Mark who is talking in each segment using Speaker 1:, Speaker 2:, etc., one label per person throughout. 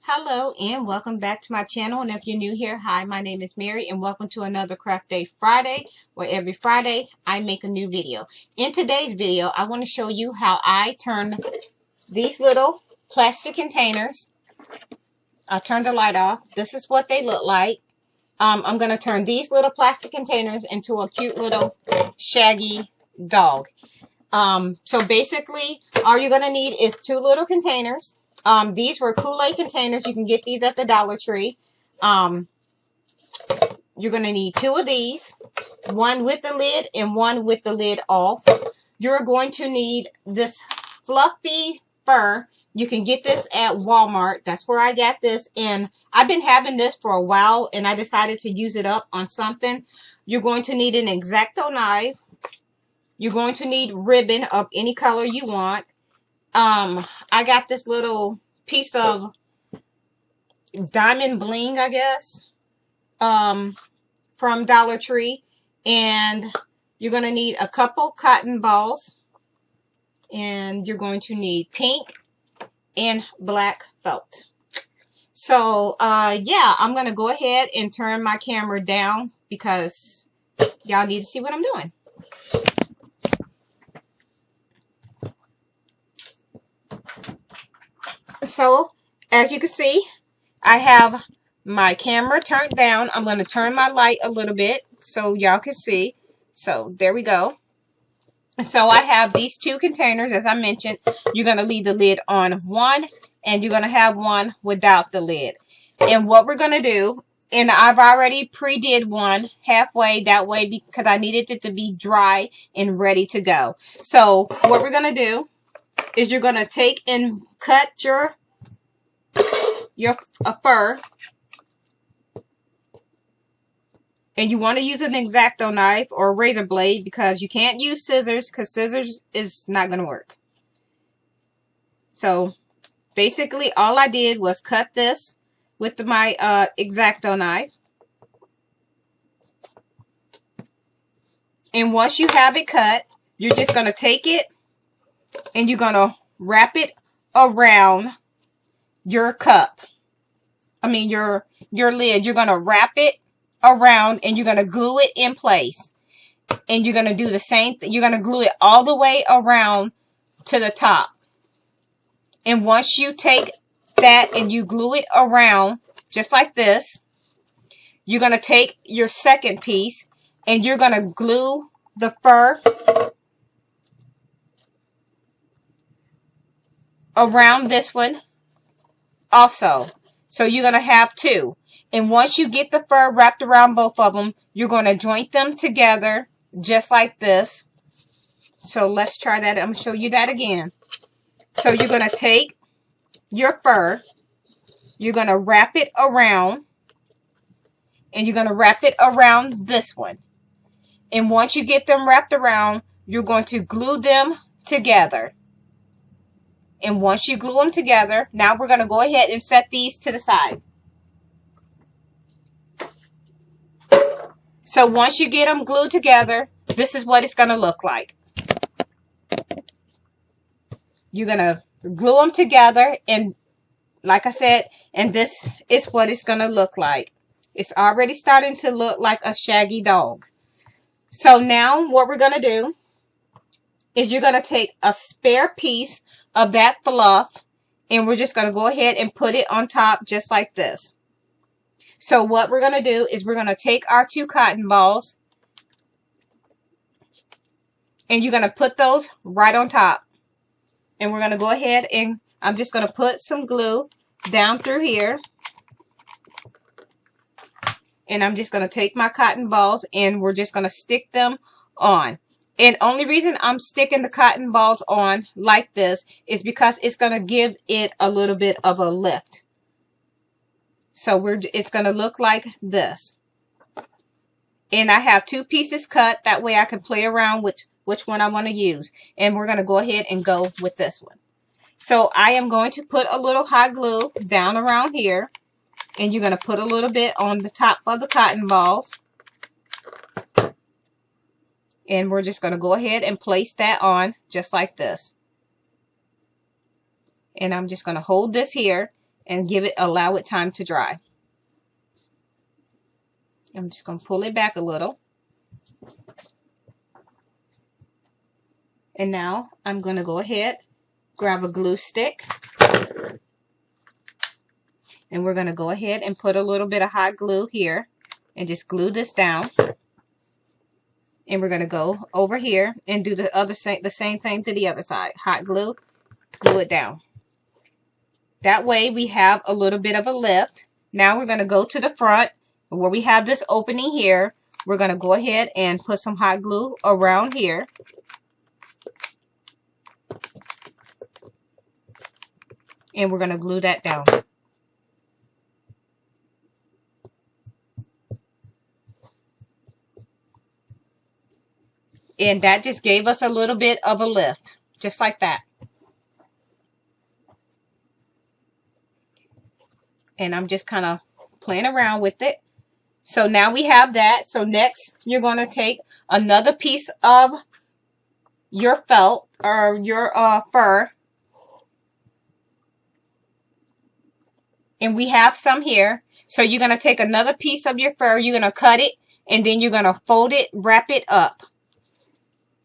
Speaker 1: Hello and welcome back to my channel, and if you're new here, hi, my name is Mary and welcome to another Craft Day Friday, where every Friday I make a new video. In today's video I want to show you how I turn these little plastic containers. I'll turn the light off. This is what they look like. I'm going to turn these little plastic containers into a cute little Shaggy Dog. So basically all you're going to need is two little containers. These were Kool-Aid containers. You can get these at the Dollar Tree. You're going to need two of these, one with the lid and one with the lid off. You're going to need this fluffy fur. You can get this at Walmart. That's where I got this, and I've been having this for a while, and I decided to use it up on something. You're going to need an X-Acto knife. You're going to need ribbon of any color you want. I got this little piece of diamond bling, I guess, from Dollar Tree. And you're going to need a couple cotton balls. And you're going to need pink and black felt. So, yeah, I'm going to go ahead and turn my camera down because y'all need to see what I'm doing. So, as you can see, I have my camera turned down. I'm going to turn my light a little bit so y'all can see. So, there we go. So, I have these two containers, as I mentioned. You're going to leave the lid on one, and you're going to have one without the lid. And what we're going to do, and I've already pre-did one halfway that way because I needed it to be dry and ready to go. So, what we're going to do is you're going to take and cut your fur, and you want to use an X-Acto knife or a razor blade because you can't use scissors because scissors is not going to work. So basically all I did was cut this with my X-Acto knife, and once you have it cut, you're just going to take it and you're going to wrap it around your cup. I mean your lid. You're going to wrap it around and you're going to glue it in place. And you're going to do the same thing. You're going to glue it all the way around to the top. And once you take that and you glue it around just like this, you're going to take your second piece and you're going to glue the fur around this one also. So you're going to have two. And once you get the fur wrapped around both of them, you're going to joint them together just like this. So let's try that. I'm going to show you that again. So you're going to take your fur, you're going to wrap it around, and you're going to wrap it around this one. And once you get them wrapped around, you're going to glue them together. And once you glue them together, now we're going to go ahead and set these to the side. So once you get them glued together, this is what it's going to look like. You're going to glue them together, and like I said, and this is what it's going to look like. It's already starting to look like a Shaggy Dog. So now what we're going to do is you're going to take a spare piece of that fluff, and we're just going to go ahead and put it on top just like this. So what we're going to do is we're going to take our two cotton balls, and you're going to put those right on top. And we're going to go ahead and I'm just going to put some glue down through here. And I'm just going to take my cotton balls and we're just going to stick them on. And only reason I'm sticking the cotton balls on like this is because it's going to give it a little bit of a lift. So it's going to look like this. And I have two pieces cut. That way I can play around with which one I want to use. And we're going to go ahead and go with this one. So I am going to put a little hot glue down around here. And you're going to put a little bit on the top of the cotton balls. And we're just going to go ahead and place that on just like this. And I'm just going to hold this here. and allow it time to dry. I'm just going to pull it back a little. And now I'm going to go ahead, grab a glue stick, and we're going to go ahead and put a little bit of hot glue here and just glue this down. And we're going to go over here and do the same thing to the other side. Hot glue, glue it down. That way we have a little bit of a lift. Now we're going to go to the front where we have this opening here. We're going to go ahead and put some hot glue around here. And we're going to glue that down. And that just gave us a little bit of a lift, just like that. And I'm just kind of playing around with it. So now we have that. So next, you're going to take another piece of your felt or your fur. And we have some here. So you're going to take another piece of your fur. You're going to cut it. And then you're going to fold it, wrap it up.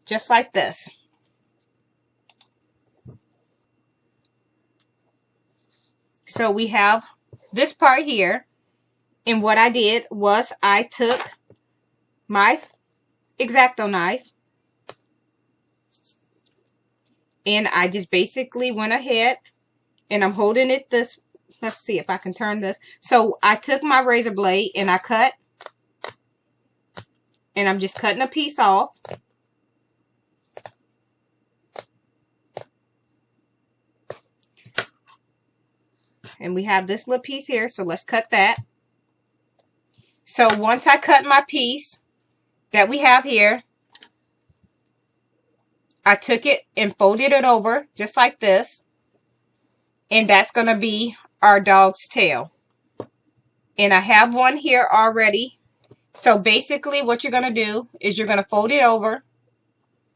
Speaker 1: Just like this. So we have this part here. And what I did was I took my X-Acto knife. And I just basically went ahead. And I'm holding it this. Let's see if I can turn this. So I took my razor blade and I cut. And I'm just cutting a piece off. And we have this little piece here, so let's cut that. So once I cut my piece that we have here, I took it and folded it over just like this. And that's going to be our dog's tail. And I have one here already. So basically what you're going to do is you're going to fold it over.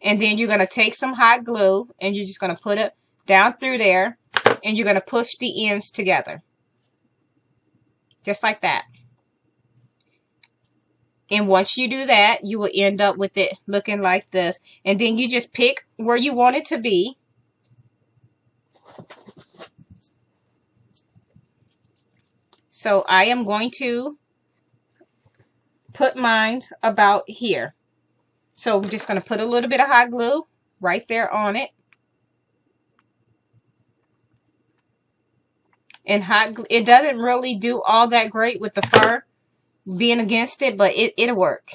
Speaker 1: And then you're going to take some hot glue and you're just going to put it down through there. And you're going to push the ends together. Just like that. And once you do that, you will end up with it looking like this. And then you just pick where you want it to be. So I am going to put mine about here. So I'm just going to put a little bit of hot glue right there on it. And it doesn't really do all that great with the fur being against it, but it'll work.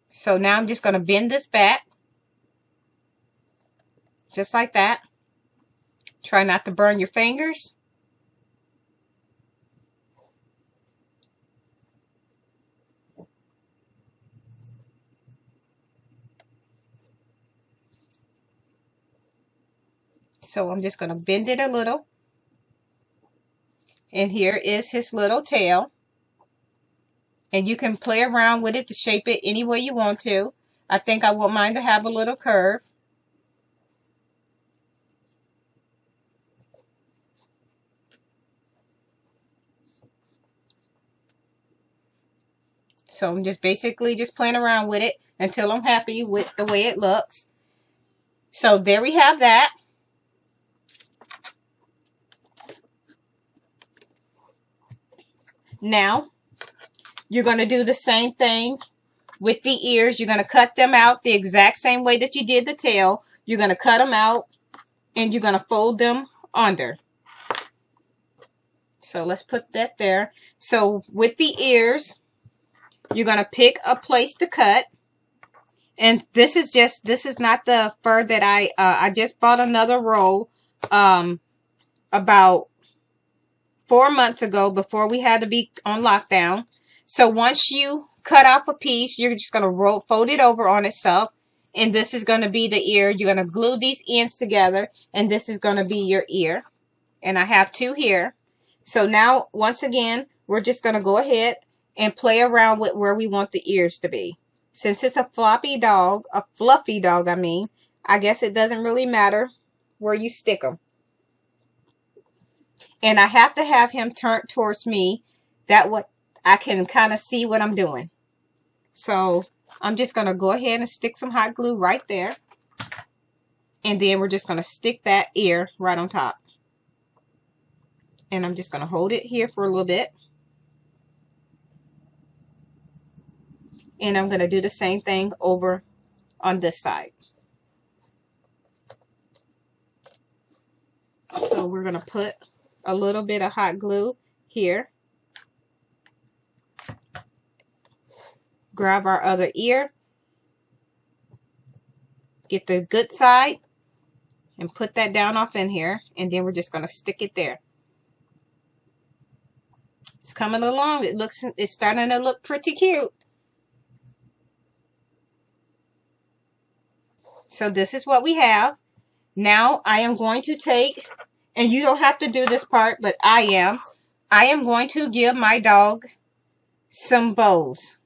Speaker 1: So now I'm just going to bend this back. Just like that. Try not to burn your fingers. So I'm just going to bend it a little. And here is his little tail. And you can play around with it to shape it any way you want to. I think I want mine to have a little curve. So I'm just basically just playing around with it until I'm happy with the way it looks. So there we have that. Now, you're going to do the same thing with the ears. You're going to cut them out the exact same way that you did the tail. You're going to cut them out and you're going to fold them under. So let's put that there. So with the ears, you're going to pick a place to cut. And this is not the fur that I just bought another roll about 4 months ago before we had to be on lockdown. So once you cut off a piece, you're just going to fold it over on itself. And this is going to be the ear. You're going to glue these ends together. And this is going to be your ear. And I have two here. So now, once again, we're just going to go ahead and play around with where we want the ears to be. Since it's a fluffy dog, I guess it doesn't really matter where you stick them. And I have to have him turned towards me. That way I can kind of see what I'm doing. So I'm just going to go ahead and stick some hot glue right there. And then we're just going to stick that ear right on top. And I'm just going to hold it here for a little bit. And I'm going to do the same thing over on this side. So we're going to put a little bit of hot glue here. Grab our other ear. Get the good side. And put that down off in here. And then we're just going to stick it there. It's coming along. It's starting to look pretty cute. So this is what we have. Now I am going to take, and you don't have to do this part, but I am going to give my dog some bows.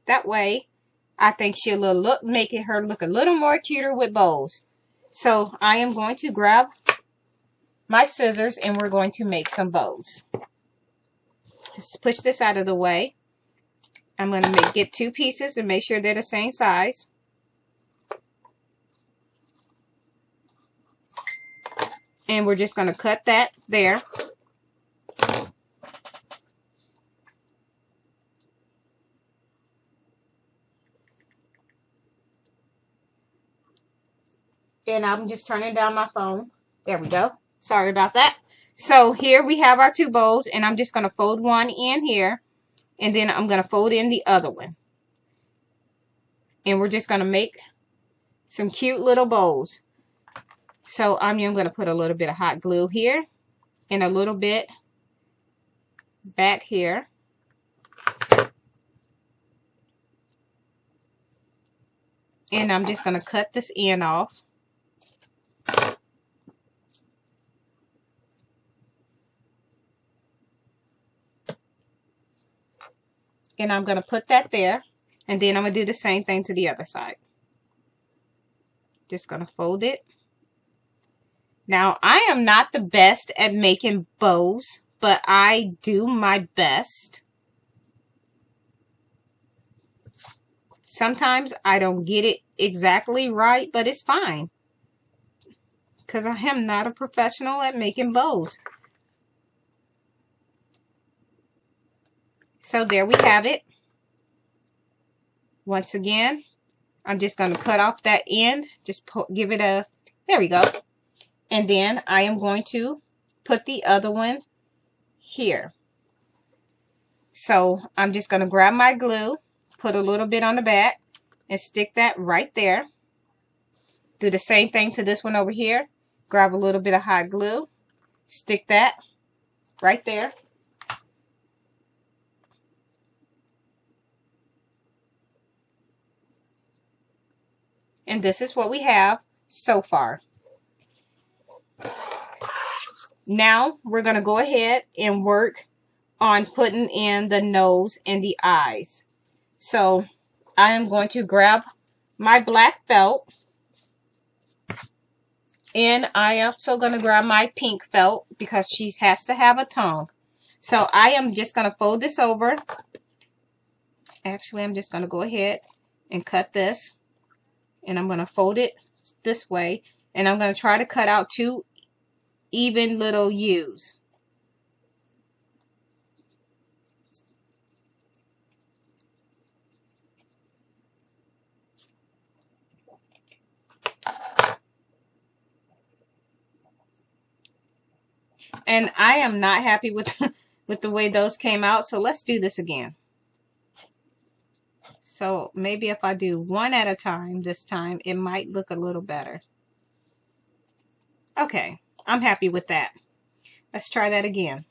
Speaker 1: That way, I think she'll making her look a little more cuter with bows. So I am going to grab my scissors and we're going to make some bows. Just push this out of the way. I'm going to get 2 pieces and make sure they're the same size. And we're just going to cut that there. And I'm just turning down my phone. There we go. Sorry about that. So here we have our 2 bows, and I'm just going to fold one in here, and then I'm going to fold in the other one. And we're just going to make some cute little bows. So I'm going to put a little bit of hot glue here and a little bit back here. And I'm just going to cut this end off. And I'm going to put that there. And then I'm going to do the same thing to the other side. Just going to fold it. Now, I am not the best at making bows, but I do my best. Sometimes I don't get it exactly right, but it's fine. Because I am not a professional at making bows. So there we have it. Once again, I'm just going to cut off that end. Just give it a, there we go. And then I am going to put the other one here. So I'm just going to grab my glue, put a little bit on the back, and stick that right there. Do the same thing to this one over here. Grab a little bit of hot glue, stick that right there. And this is what we have so far. Now we're going to go ahead and work on putting in the nose and the eyes. So I am going to grab my black felt. And I am also going to grab my pink felt because she has to have a tongue. So I am just going to fold this over. Actually, I'm just going to go ahead and cut this. And I'm going to fold it this way. And I'm going to try to cut out 2 even little U's. And I am not happy with the way those came out. So let's do this again. So maybe if I do one at a time this time, it might look a little better. Okay, I'm happy with that. Let's try that again.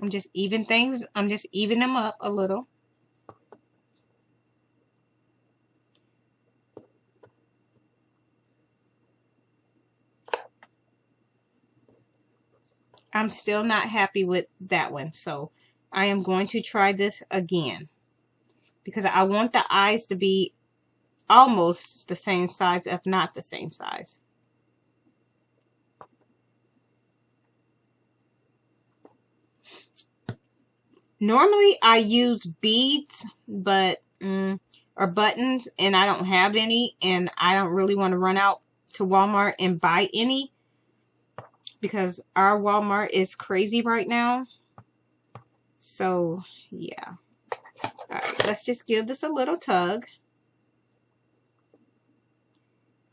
Speaker 1: I'm just evening them up a little. I'm still not happy with that one. So I am going to try this again because I want the eyes to be almost the same size, if not the same size. Normally I use beads, but or buttons, and I don't have any, and I don't really want to run out to Walmart and buy any because our Walmart is crazy right now. So yeah. Alright, let's just give this a little tug.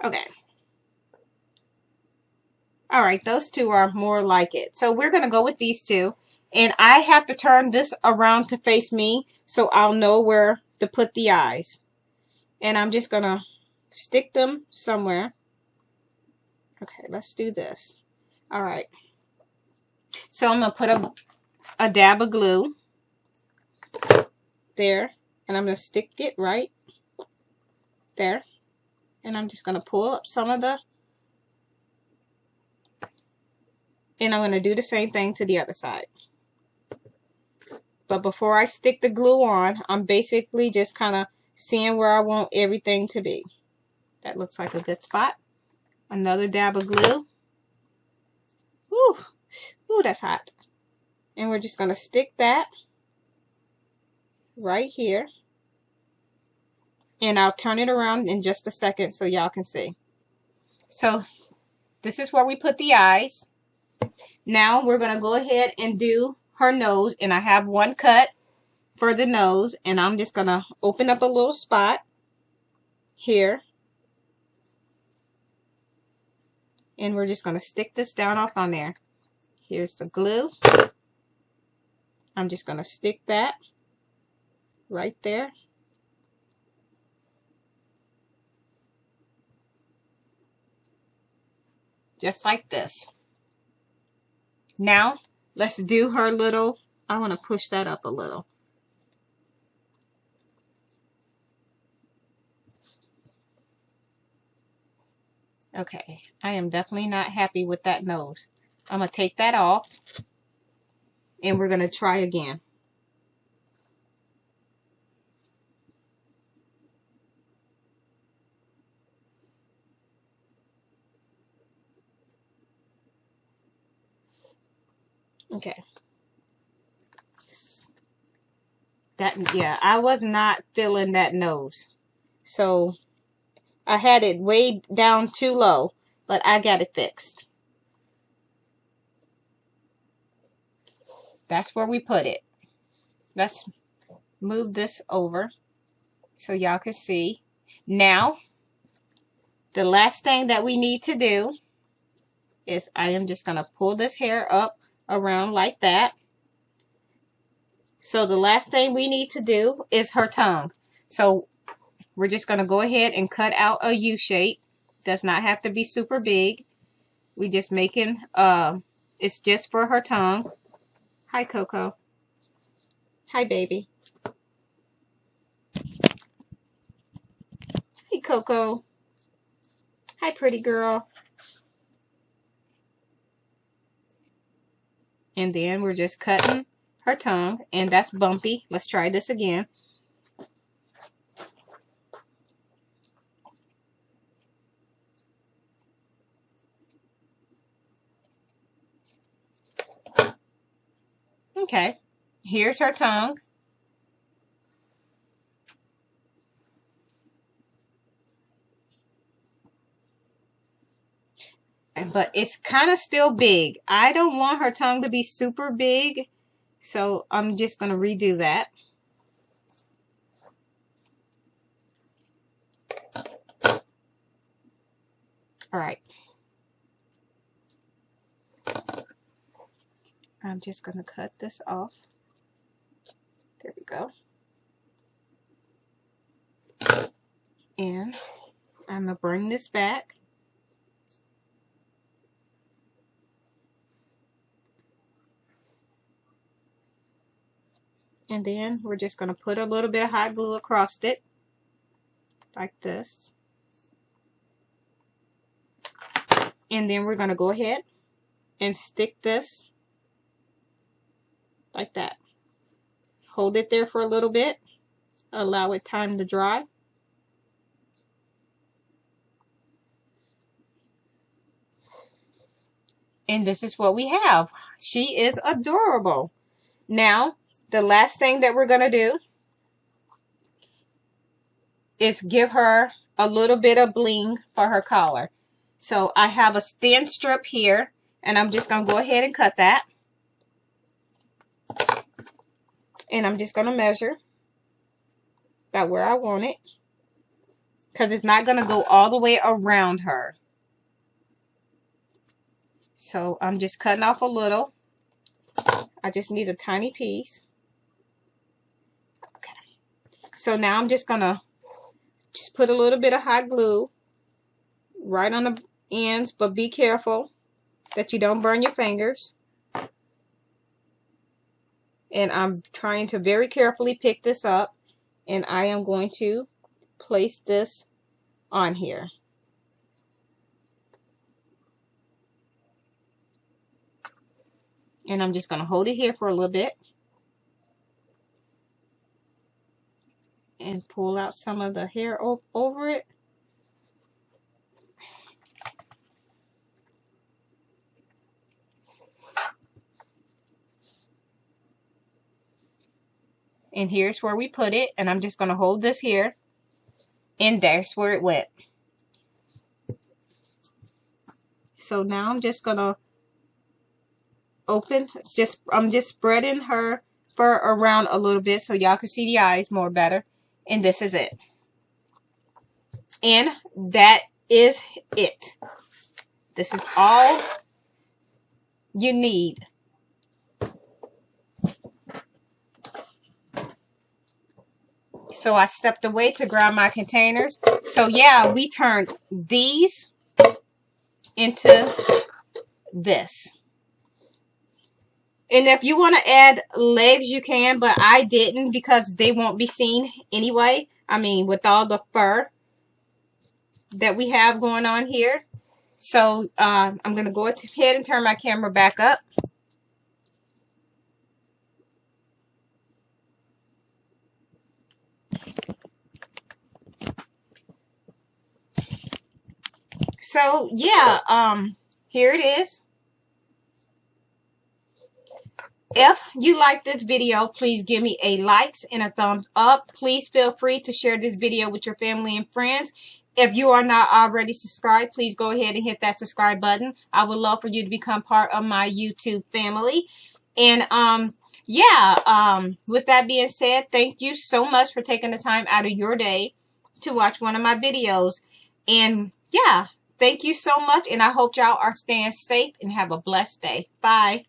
Speaker 1: Okay. Alright, those two are more like it. So we're going to go with these two. And I have to turn this around to face me so I'll know where to put the eyes. And I'm just going to stick them somewhere. Okay, let's do this. Alright. So I'm going to put a dab of glue there. And I'm going to stick it right there. And I'm just going to pull up some of the... And I'm going to do the same thing to the other side. But before I stick the glue on, I'm basically just kind of seeing where I want everything to be. That looks like a good spot. Another dab of glue. Woo! Ooh, that's hot. And we're just going to stick that right here. And I'll turn it around in just a second so y'all can see. So this is where we put the eyes. Now we're going to go ahead and do her nose. And I have one cut for the nose. And I'm just going to open up a little spot here. And we're just going to stick this down off on there. Here's the glue. I'm just going to stick that right there. Just like this. Now, let's do her little... I want to push that up a little. Okay, I am definitely not happy with that nose. I'm going to take that off. And we're going to try again. Okay. Yeah, I was not feeling that nose. So, I had it way down too low. But I got it fixed. That's where we put it. Let's move this over so y'all can see. Now, the last thing that we need to do is I am just going to pull this hair up around like that. So the last thing we need to do is her tongue. So we're just going to go ahead and cut out a U shape. Does not have to be super big. We just making, it's just for her tongue. Hi, Coco. Hi, baby. Hey, Coco. Hi, pretty girl. And then we're just cutting her tongue. And that's bumpy. Let's try this again. Okay. Here's her tongue. But it's kind of still big. I don't want her tongue to be super big. So I'm just going to redo that. Alright. I'm just going to cut this off. There we go. And I'm going to bring this back. And then we're just going to put a little bit of hot glue across it. Like this. And then we're going to go ahead and stick this like that. Hold it there for a little bit. Allow it time to dry. And this is what we have. She is adorable. Now, the last thing that we're going to do is give her a little bit of bling for her collar. So I have a thin strip here, and I'm just going to go ahead and cut that. And I'm just going to measure about where I want it, because it's not going to go all the way around her. So I'm just cutting off a little. I just need a tiny piece. Okay. So now I'm just going to just put a little bit of hot glue right on the ends, but be careful that you don't burn your fingers. And I'm trying to very carefully pick this up, and I am going to place this on here. And I'm just going to hold it here for a little bit and pull out some of the hair over it. And here's where we put it, and I'm just going to hold this here, and there's where it went. So now I'm just going to open. I'm just spreading her fur around a little bit so y'all can see the eyes more better. And this is it. And that is it. This is all you need. So I stepped away to grab my containers. So yeah, we turned these into this. And if you want to add legs, you can, but I didn't because they won't be seen anyway. I mean, with all the fur that we have going on here. So I'm going to go ahead and turn my camera back up. So yeah, here it is. If you like this video, please give me a likes and a thumbs up. Please feel free to share this video with your family and friends. If you are not already subscribed, please go ahead and hit that subscribe button. I would love for you to become part of my YouTube family. And with that being said, thank you so much for taking the time out of your day to watch one of my videos. And yeah, thank you so much, and I hope y'all are staying safe and have a blessed day. Bye.